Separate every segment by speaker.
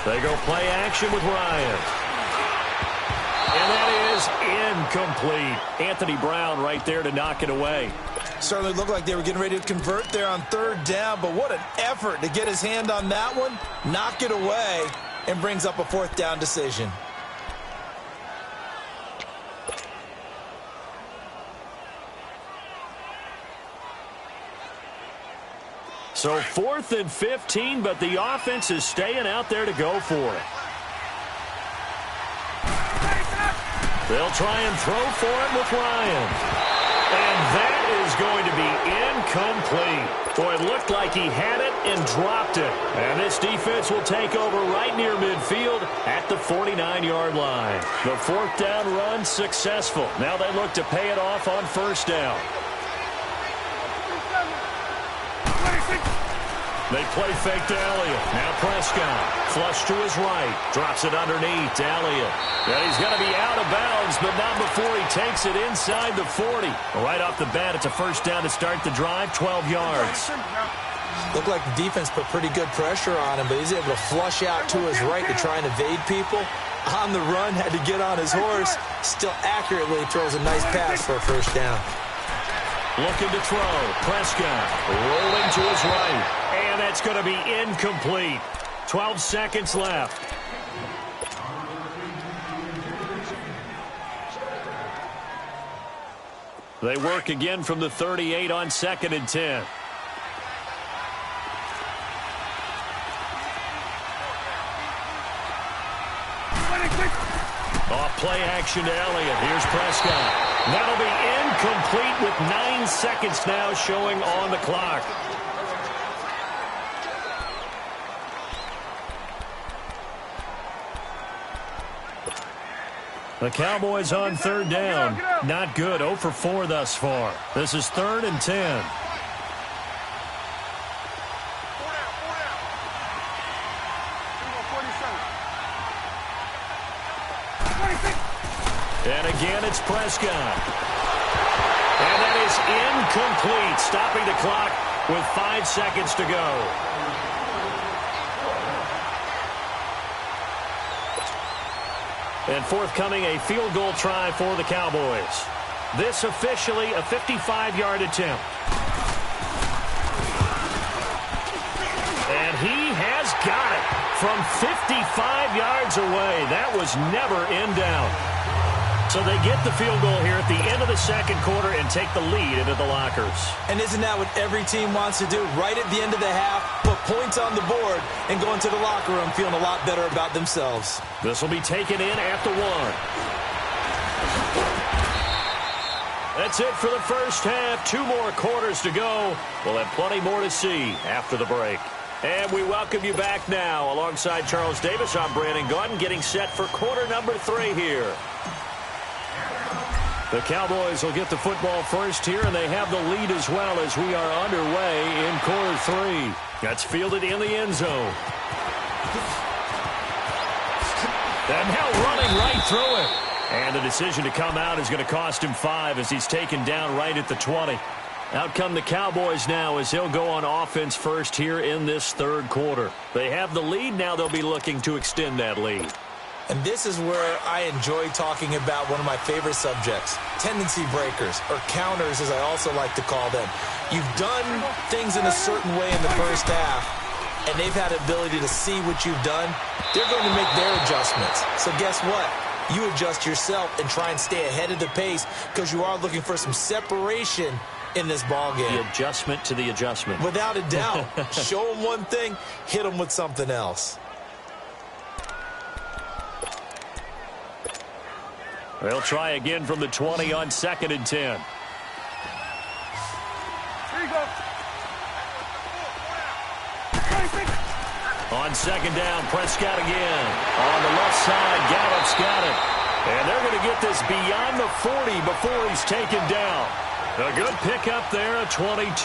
Speaker 1: They go play action with Ryan. And that is incomplete. Anthony Brown right there to knock it away.
Speaker 2: Certainly looked like they were getting ready to convert there on third down, but what an effort to get his hand on that one, knock it away, and brings up a fourth down decision.
Speaker 1: So 4th and 15, but the offense is staying out there to go for it. They'll try and throw for it with Ryan. And that is going to be incomplete. Boy, it looked like he had it and dropped it. And this defense will take over right near midfield at the 49-yard line. The 4th down run successful. Now they look to pay it off on 1st down. They play fake to Elliott. Now Prescott. Flush to his right. Drops it underneath to Elliott. And he's going to be out of bounds, but not before he takes it inside the 40. Right off the bat, it's a 1st down to start the drive, 12 yards.
Speaker 2: Looked like the defense put pretty good pressure on him, but he's able to flush out to his right to try and evade people. On the run, had to get on his horse. Still accurately throws a nice pass for a 1st down.
Speaker 1: Looking to throw. Prescott rolling to his right. And that's going to be incomplete. 12 seconds left. They work again from the 38 on 2nd and 10. Off play action to Elliott. Here's Prescott. That'll be incomplete with 9 seconds now showing on the clock. The Cowboys on 3rd down. Not good. 0 for 4 thus far. This is 3rd and 10. And again, it's Prescott. And that is incomplete, stopping the clock with 5 seconds to go. And forthcoming, a field goal try for the Cowboys. This officially a 55-yard attempt. And he has got it from 55 yards away. That was never in doubt. So they get the field goal here at the end of the 2nd quarter and take the lead into the lockers.
Speaker 2: And isn't that what every team wants to do? Right at the end of the half, put points on the board and go into the locker room feeling a lot better about themselves.
Speaker 1: This will be taken in at the 1. That's it for the 1st half. 2 more quarters to go. We'll have plenty more to see after the break. And we welcome you back now. Alongside Charles Davis, I'm Brandon Gaudin, getting set for quarter number 3 here. The Cowboys will get the football first here, and they have the lead as well as we are underway in quarter 3. That's fielded in the end zone. And now running right through it. And the decision to come out is going to cost him 5 as he's taken down right at the 20. Out come the Cowboys now as he'll go on offense first here in this 3rd quarter. They have the lead. Now they'll be looking to extend that lead.
Speaker 2: And this is where I enjoy talking about one of my favorite subjects, tendency breakers, or counters as I also like to call them. You've done things in a certain way in the 1st half, and they've had the ability to see what you've done. They're going to make their adjustments. So guess what? You adjust yourself and try and stay ahead of the pace because you are looking for some separation in this ball game.
Speaker 1: The adjustment to the adjustment.
Speaker 2: Without a doubt. Show them one thing, hit them with something else.
Speaker 1: They'll try again from the 20 on 2nd and 10.
Speaker 3: Here you go.
Speaker 1: On 2nd down, Prescott again. On the left side, Gallup's got it. And they're going to get this beyond the 40 before he's taken down. A good pickup there, a 22.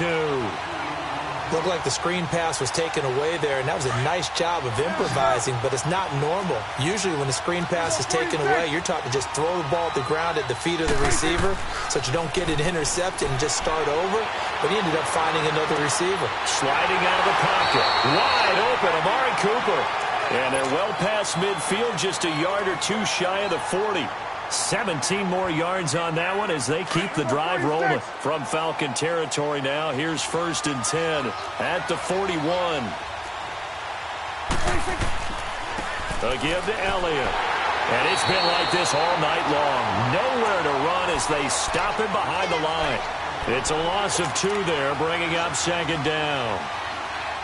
Speaker 2: Looked like the screen pass was taken away there, and that was a nice job of improvising, but it's not normal. Usually when the screen pass is taken away, you're taught to just throw the ball at the ground at the feet of the receiver so that you don't get it intercepted and just start over. But he ended up finding another receiver.
Speaker 1: Sliding out of the pocket. Wide open, Amari Cooper. And they're well past midfield, just a yard or two shy of the 40. 17 more yards on that one as they keep the drive rolling. From Falcon territory now, here's 1st and 10 at the 41. A give to Elliott. And it's been like this all night long. Nowhere to run as they stop him behind the line. It's a loss of 2 there, bringing up 2nd down.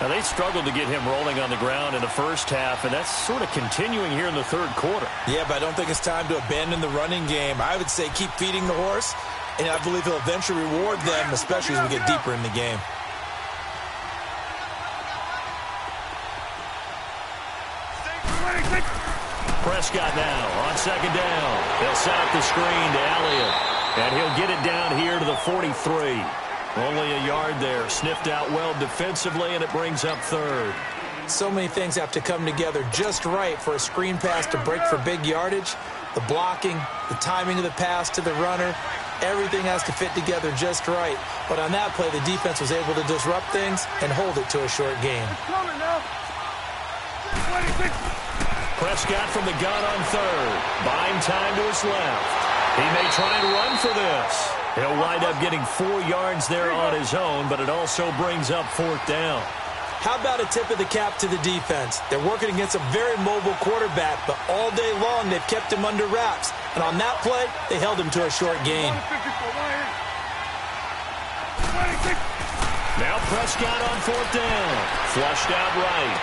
Speaker 1: Now, they struggled to get him rolling on the ground in the first half, and that's sort of continuing here in the 3rd quarter.
Speaker 2: Yeah, but I don't think it's time to abandon the running game. I would say keep feeding the horse, and I believe he'll eventually reward them, especially as we get deeper in the game.
Speaker 1: Prescott now on 2nd down. They'll set up the screen to Elliott, and he'll get it down here to the 43. Only a yard there. Sniffed out well defensively, and it brings up 3rd.
Speaker 2: So many things have to come together just right for a screen pass to break for big yardage. The blocking, the timing of the pass to the runner, everything has to fit together just right. But on that play, the defense was able to disrupt things and hold it to a short game.
Speaker 1: Prescott from the gun on 3rd. Buying time to his left. He may try and run for this. He'll wind up getting 4 yards there on his own, but it also brings up 4th down.
Speaker 2: How about a tip of the cap to the defense? They're working against a very mobile quarterback, but all day long they've kept him under wraps. And on that play, they held him to a short gain.
Speaker 1: Now Prescott on 4th down. Flushed out right.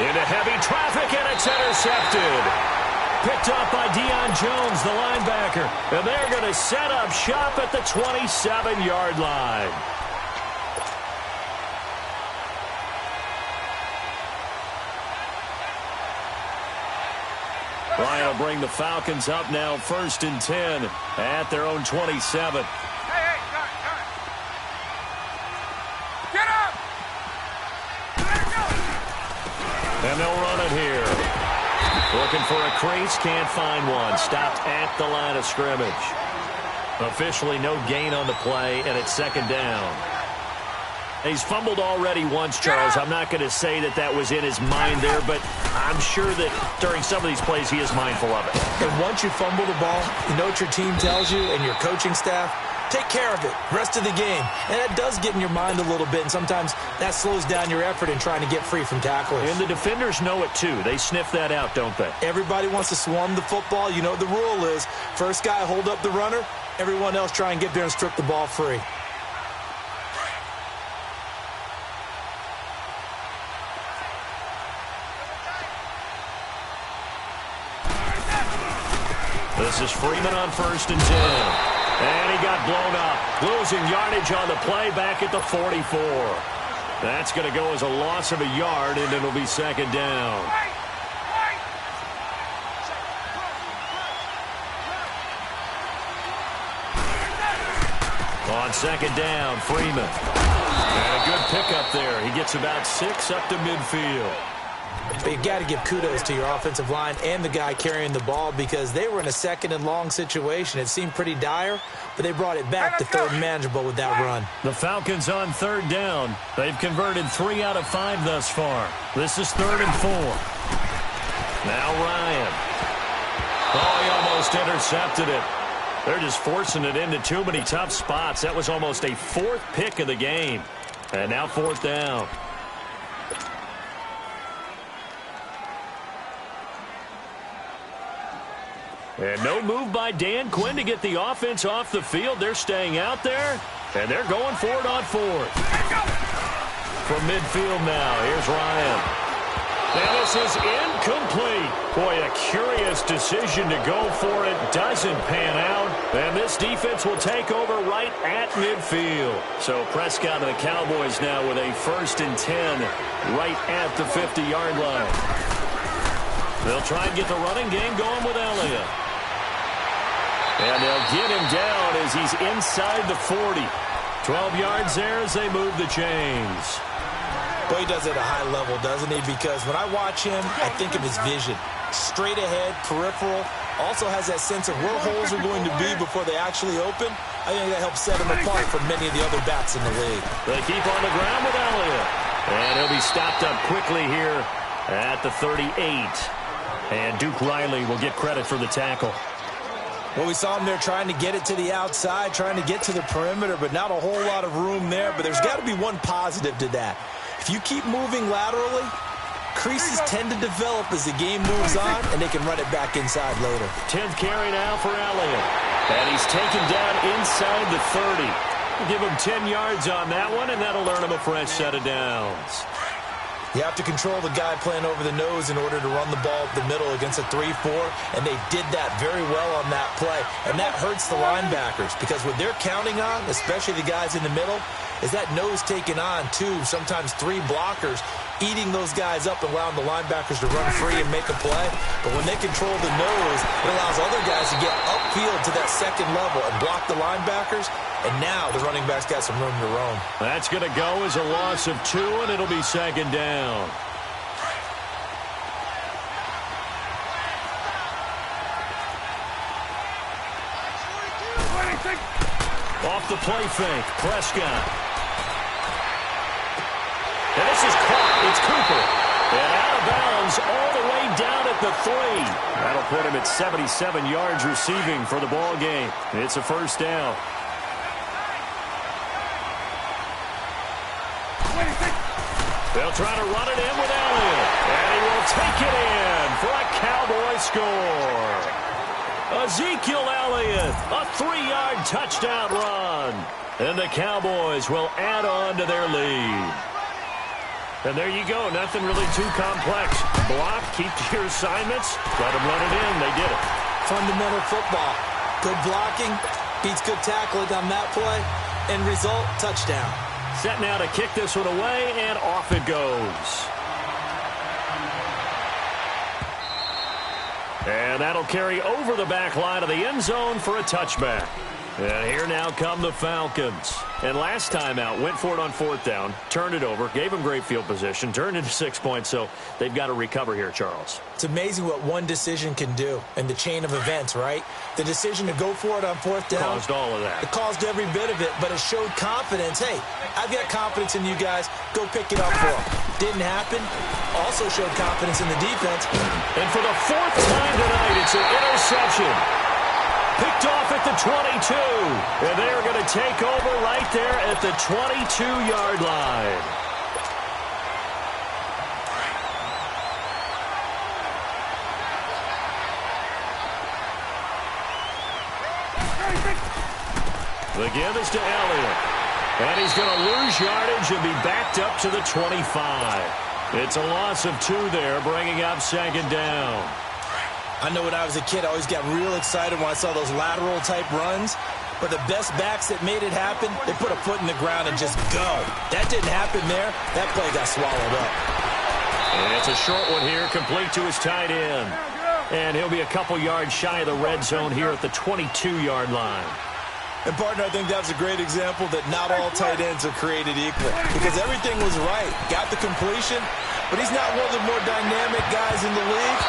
Speaker 1: Into heavy traffic, and it's intercepted. Picked up by Deion Jones, the linebacker. And they're going to set up shop at the 27-yard line. Ryan will bring the Falcons up now 1st and 10 at their own 27.
Speaker 3: Hey, get up!
Speaker 1: And they'll run it here. Looking for a crease, can't find one. Stopped at the line of scrimmage. Officially no gain on the play, and it's 2nd down. He's fumbled already once, Charles. I'm not going to say that that was in his mind there, but I'm sure that during some of these plays he is mindful of it.
Speaker 2: And once you fumble the ball, you know what your team tells you and your coaching staff? Take care of it. Rest of the game. And that does get in your mind a little bit, and sometimes that slows down your effort in trying to get free from tacklers.
Speaker 1: And the defenders know it, too. They sniff that out, don't they?
Speaker 2: Everybody wants to swarm the football. You know what the rule is. First guy hold up the runner. Everyone else try and get there and strip the ball free.
Speaker 1: This is Freeman on 1st and 10. And he got blown up. Losing yardage on the play back at the 44. That's going to go as a loss of a yard, and it'll be 2nd down. On 2nd down, Freeman. And a good pickup there. He gets about 6 up to midfield.
Speaker 2: But you got to give kudos to your offensive line and the guy carrying the ball because they were in a 2nd and long situation. It seemed pretty dire, but they brought it back to 3rd and manageable with that run.
Speaker 1: The Falcons on 3rd down. They've converted 3 out of 5 thus far. This is 3rd and 4. Now Ryan. Oh, he almost intercepted it. They're just forcing it into too many tough spots. That was almost a 4th pick of the game. And now 4th down. And no move by Dan Quinn to get the offense off the field. They're staying out there, and they're going for it on 4th. From midfield now, here's Ryan. And this is incomplete. Boy, a curious decision to go for it. Doesn't pan out. And this defense will take over right at midfield. So Prescott and the Cowboys now with a 1st and 10 right at the 50-yard line. They'll try and get the running game going with Elliott. And they'll get him down as he's inside the 40. 12 yards there as they move the chains.
Speaker 2: Boy, he does it at a high level, doesn't he? Because when I watch him, I think of his vision. Straight ahead, peripheral. Also has that sense of where holes are going to be before they actually open. I think that helps set him apart from many of the other backs in the league.
Speaker 1: They keep on the ground with Elliott. And he'll be stopped up quickly here at the 38. And Duke Riley will get credit for the tackle.
Speaker 2: Well, we saw him there trying to get it to the outside, trying to get to the perimeter, but not a whole lot of room there. But there's got to be one positive to that. If you keep moving laterally, creases tend to develop as the game moves on, and they can run it back inside later.
Speaker 1: 10th carry now for Elliott. And he's taken down inside the 30. We'll give him 10 yards on that one, and that'll earn him a fresh set of downs.
Speaker 2: You have to control the guy playing over the nose in order to run the ball up the middle against a 3-4, and they did that very well on that play. And that hurts the linebackers because what they're counting on, especially the guys in the middle, is that nose taking on 2, sometimes 3 blockers, eating those guys up and allowing the linebackers to run free and make a play. But when they control the nose, it allows other guys to get upfield to that second level and block the linebackers. And now the running back's got some room to roam.
Speaker 1: That's going to go as a loss of 2, and it'll be second down. Off the play fake, Prescott. And this is caught. It's Cooper. And out of bounds all the way down at the 3. That'll put him at 77 yards receiving for the ball game. It's a first down. They'll try to run it in with Elliott. And he will take it in for a Cowboy score. Ezekiel Elliott, a 3-yard touchdown run. And the Cowboys will add on to their lead. And there you go. Nothing really too complex. Block, keep to your assignments. Let them run it in. They did it.
Speaker 2: Fundamental football. Good blocking beats good tackling on that play. End result, touchdown.
Speaker 1: Set now to kick this one away, and off it goes. And that'll carry over the back line of the end zone for a touchback. And here now come the Falcons. And last time out, went for it on 4th down, turned it over, gave them great field position, turned into 6 points, so they've got to recover here, Charles.
Speaker 2: It's amazing what one decision can do in the chain of events, right? The decision to go for it on 4th down.
Speaker 1: Caused all of that.
Speaker 2: It caused every bit of it, but it showed confidence. Hey, I've got confidence in you guys. Go pick it up for them. Didn't happen. Also showed confidence in the defense.
Speaker 1: And for the 4th time tonight, it's an interception. Picked off at the 22. And they're going to take over right there at the 22-yard line. The give is to Elliott. And he's going to lose yardage and be backed up to the 25. It's a loss of 2 there, bringing up second down.
Speaker 2: I know when I was a kid, I always got real excited when I saw those lateral-type runs. But the best backs that made it happen, they put a foot in the ground and just go. That didn't happen there. That play got swallowed up.
Speaker 1: And it's a short one here, complete to his tight end. And he'll be a couple yards shy of the red zone here at the 22-yard line.
Speaker 2: And, partner, I think that was a great example that not all tight ends are created equal. Because everything was right. Got the completion, but he's not one of the more dynamic guys in the league.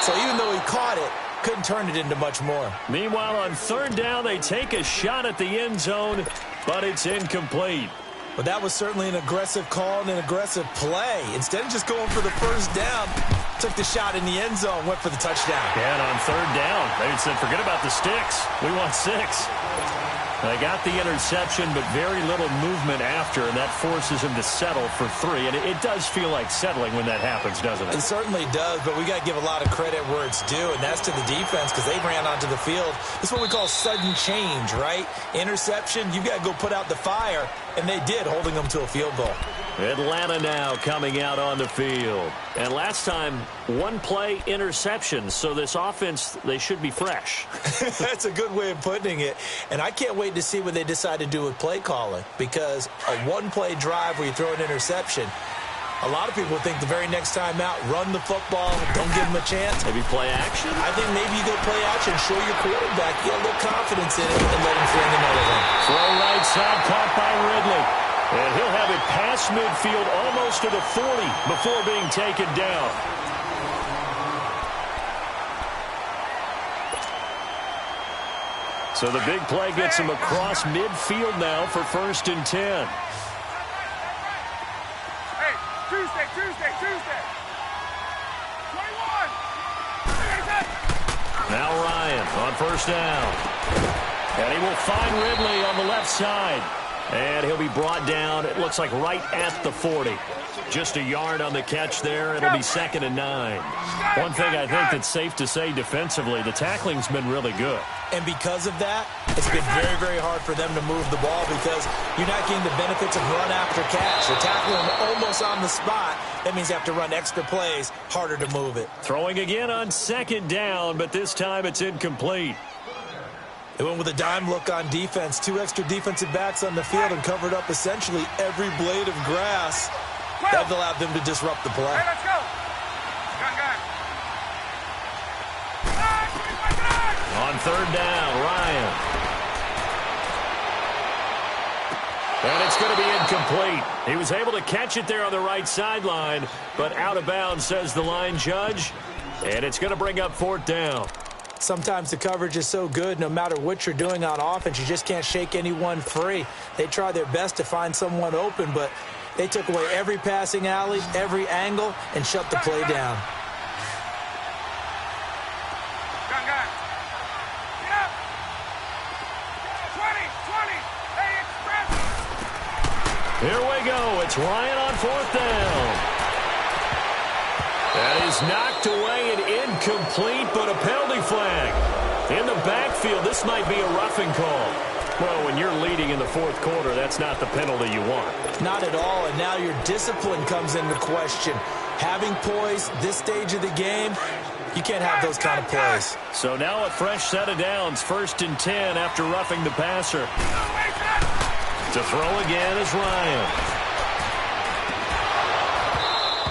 Speaker 2: So even though he caught it, couldn't turn it into much more.
Speaker 1: Meanwhile, on 3rd down, they take a shot at the end zone, but it's incomplete.
Speaker 2: But that was certainly an aggressive call and an aggressive play. Instead of just going for the first down, took the shot in the end zone, went for the touchdown.
Speaker 1: And on 3rd down, they said, forget about the sticks. We want 6. They got the interception, but very little movement after, and that forces him to settle for 3. And it does feel like settling when that happens, doesn't it?
Speaker 2: It certainly does, but we got to give a lot of credit where it's due, and that's to the defense because they ran onto the field. This is what we call sudden change, right? Interception, you got to go put out the fire, and they did, holding them to a field goal.
Speaker 1: Atlanta now coming out on the field. And last time, 1 play interception, so this offense, they should be fresh.
Speaker 2: That's a good way of putting it. And I can't wait to see what they decide to do with play calling, because a 1-play drive where you throw an interception, a lot of people think the very next time out, run the football, don't give them a chance.
Speaker 1: Maybe play action?
Speaker 2: I think maybe you go play action, show your quarterback, you got a little confidence in it, and let him fling another one.
Speaker 1: Throw right side, caught by Ridley. And he'll have it past midfield almost to the 40 before being taken down. So the big play gets him across midfield now for 1st and 10.
Speaker 3: Hey, Tuesday.
Speaker 1: on first down. And he will find Ridley on the left side. And he'll be brought down, it looks like right at the 40. Just a yard on the catch there. It'll be 2nd and 9. One thing I think that's safe to say defensively, the tackling's been really good.
Speaker 2: And because of that, it's been very, very hard for them to move the ball because you're not getting the benefits of run after catch. They're tackling them almost on the spot. That means you have to run extra plays, harder to move it.
Speaker 1: Throwing again on 2nd down, but this time it's incomplete.
Speaker 2: They went with a dime look on defense. 2 extra defensive backs on the field and covered up essentially every blade of grass. That allowed them to disrupt the play.
Speaker 3: Hey, let's go.
Speaker 1: On 3rd down, Ryan. And it's going to be incomplete. He was able to catch it there on the right sideline, but out of bounds, says the line judge. And it's going to bring up 4th down.
Speaker 2: Sometimes the coverage is so good, no matter what you're doing on offense, you just can't shake anyone free. They try their best to find someone open, but they took away every passing alley, every angle, and shut the play down.
Speaker 3: Gun. Get up. 20. Hey, express.
Speaker 1: Here we go. It's Ryan on 4th down. That is knocked away and incomplete, but a penalty flag. In the backfield, this might be a roughing call. Well, when you're leading in the 4th quarter, that's not the penalty you want.
Speaker 2: Not at all, and now your discipline comes into question. Having poise this stage of the game, you can't have those kind of plays.
Speaker 1: So now a fresh set of downs, 1st and 10 after roughing the passer. To throw again is Ryan.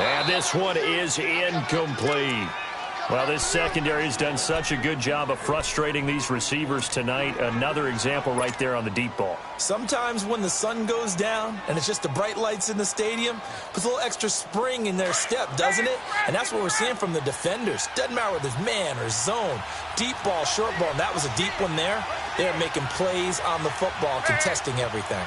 Speaker 1: And this one is incomplete. Well, this secondary has done such a good job of frustrating these receivers tonight. Another example right there on the deep ball.
Speaker 2: Sometimes when the sun goes down and it's just the bright lights in the stadium, puts a little extra spring in their step, doesn't it? And that's what we're seeing from the defenders. Doesn't matter whether it's man or zone, deep ball, short ball, and that was a deep one there. They're making plays on the football, contesting everything.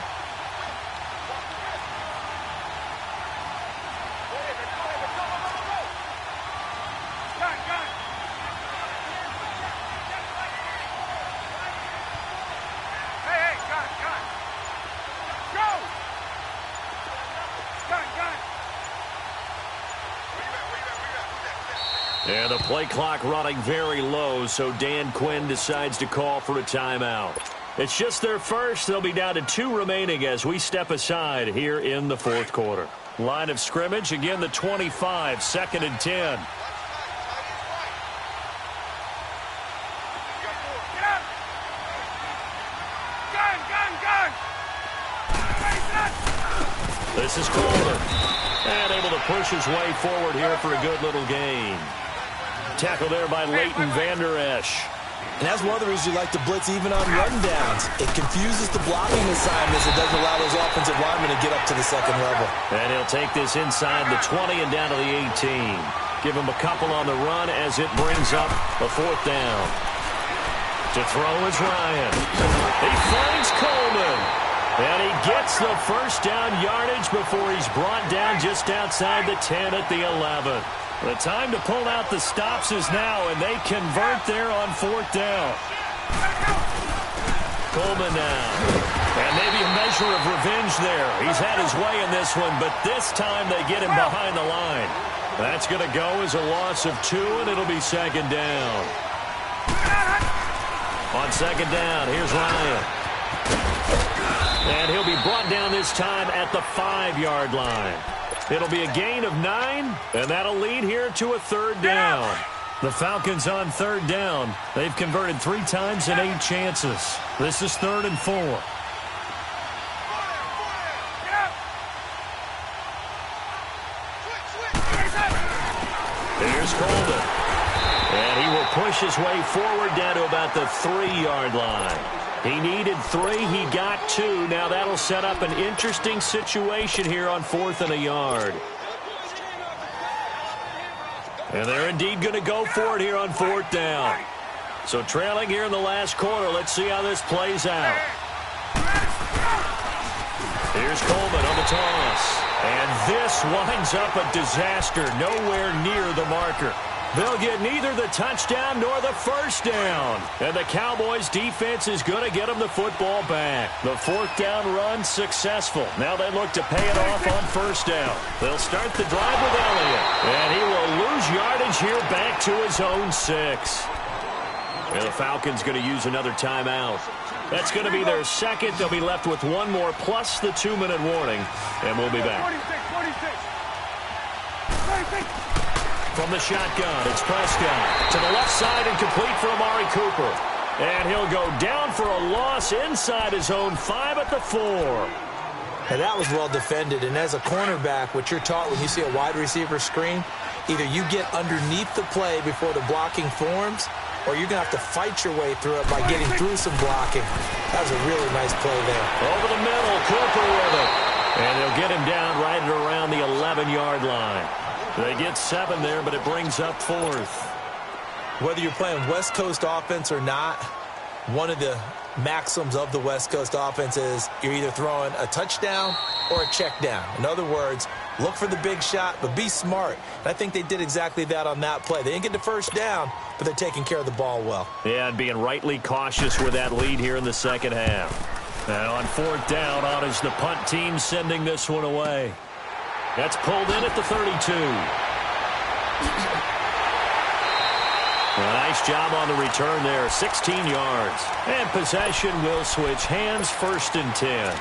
Speaker 1: And the play clock running very low, so Dan Quinn decides to call for a timeout. It's just their first. They'll be down to 2 remaining as we step aside here in the 4th quarter. Line of scrimmage, again the 25, 2nd and 10. This is Coleman. And able to push his way forward here for a good little gain. Tackle there by Leighton Vander Esch.
Speaker 2: And that's one of the reasons you like to blitz even on rundowns. It confuses the blocking assignments. It doesn't allow those offensive linemen to get up to the 2nd level.
Speaker 1: And he'll take this inside the 20 and down to the 18. Give him a couple on the run as it brings up a 4th down. To throw is Ryan. He finds Coleman. And he gets the first down yardage before he's brought down just outside the 10 at the 11. The time to pull out the stops is now, and they convert there on 4th down. Coleman now. And maybe a measure of revenge there. He's had his way in this one, but this time they get him behind the line. That's going to go as a loss of 2, and it'll be 2nd down. On 2nd down, here's Ryan. And he'll be brought down this time at the 5-yard line. It'll be a gain of 9, and that'll lead here to a 3rd down. The Falcons on 3rd down. They've converted 3 times in 8 chances. This is 3rd and 4. Here's Coleman. And he will push his way forward down to about the 3-yard line. He needed 3. He got 2. Now that'll set up an interesting situation here on 4th and a yard. And they're indeed going to go for it here on 4th down. So trailing here in the last quarter. Let's see how this plays out. Here's Coleman on the toss. And this winds up a disaster. Nowhere near the marker. They'll get neither the touchdown nor the first down. And the Cowboys defense is going to get them the football back. The fourth down run successful. Now they look to pay it off on first down. They'll start the drive with Elliott. And he will lose yardage here back to his own 6. And the Falcons going to use another timeout. That's going to be their second. They'll be left with one more plus the 2-minute warning. And we'll be back.
Speaker 3: 46.
Speaker 1: From the shotgun, it's Prescott to the left side and complete for Amari Cooper. And he'll go down for a loss inside his own 5 at the 4.
Speaker 2: Now that was well defended, and as a cornerback, what you're taught when you see a wide receiver screen, either you get underneath the play before the blocking forms, or you're going to have to fight your way through it by getting through some blocking. That was a really nice play there.
Speaker 1: Over the middle, Cooper with it. And they'll get him down right at around the 11-yard line. They get 7 there, but it brings up 4th.
Speaker 2: Whether you're playing West Coast offense or not, one of the maxims of the West Coast offense is you're either throwing a touchdown or a check down. In other words, look for the big shot, but be smart. And I think they did exactly that on that play. They didn't get the first down, but they're taking care of the ball well.
Speaker 1: Yeah, and being rightly cautious with that lead here in the second half. Now on 4th down, on is the punt team sending this one away. That's pulled in at the 32. A nice job on the return there, 16 yards. And possession will switch hands, 1st and 10.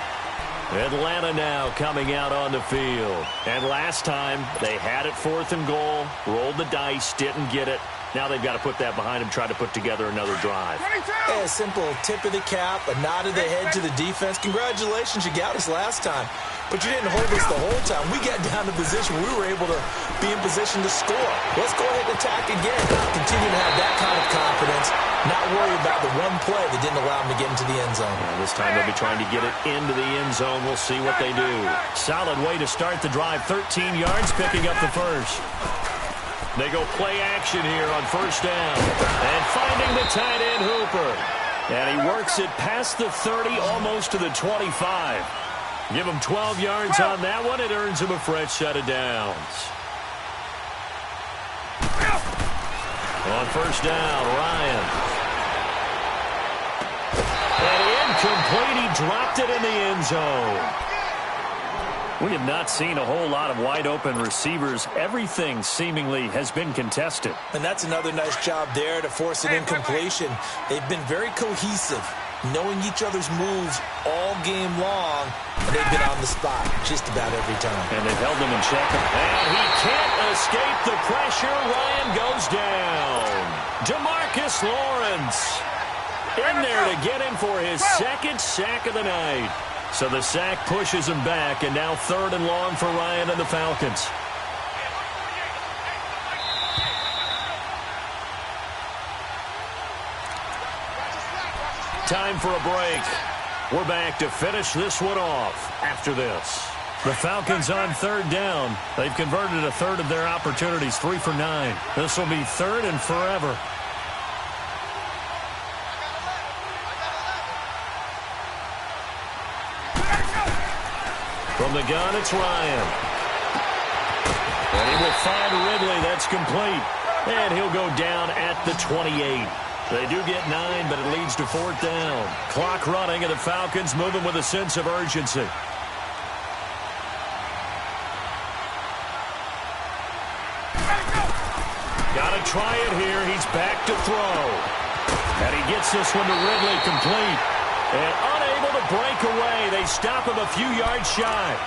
Speaker 1: Atlanta now coming out on the field. And last time, they had it 4th and goal, rolled the dice, didn't get it. Now they've got to put that behind them, try to put together another drive.
Speaker 2: Yeah, a simple tip of the cap, a nod of the head to the defense. Congratulations, you got us last time. But you didn't hold us the whole time. We got down to position where we were able to be in position to score. Let's go ahead and attack again. Continue to have that kind of confidence, not worry about the one play that didn't allow them to get into the end zone.
Speaker 1: Well, this time they'll be trying to get it into the end zone. We'll see what they do. Solid way to start the drive. 13 yards, picking up the first. They go play action here on first down. And finding the tight end, Hooper. And he works it past the 30, almost to the 25. Give him 12 yards on that one. It earns him a fresh set of downs. On first down, Ryan. And incomplete. He dropped it in the end zone. We have not seen a whole lot of wide-open receivers. Everything seemingly has been contested.
Speaker 2: And that's another nice job there to force an incompletion. They've been very cohesive, knowing each other's moves all game long, and they've been on the spot just about every time.
Speaker 1: And they've held them in check. And he can't escape the pressure. Ryan goes down. DeMarcus Lawrence in there to get him for his second sack of the night. So the sack pushes him back, and now 3rd and long for Ryan and the Falcons. Time for a break. We're back to finish this one off after this. The Falcons on 3rd down. They've converted a third of their opportunities, 3 for 9. This will be 3rd and forever. From the gun, it's Ryan. And he will find Ridley. That's complete. And he'll go down at the 28. They do get 9, but it leads to 4th down. Clock running, and the Falcons moving with a sense of urgency. Got to try it here. He's back to throw. And he gets this one to Ridley complete. And unable to break away. They stop him a few yards shy.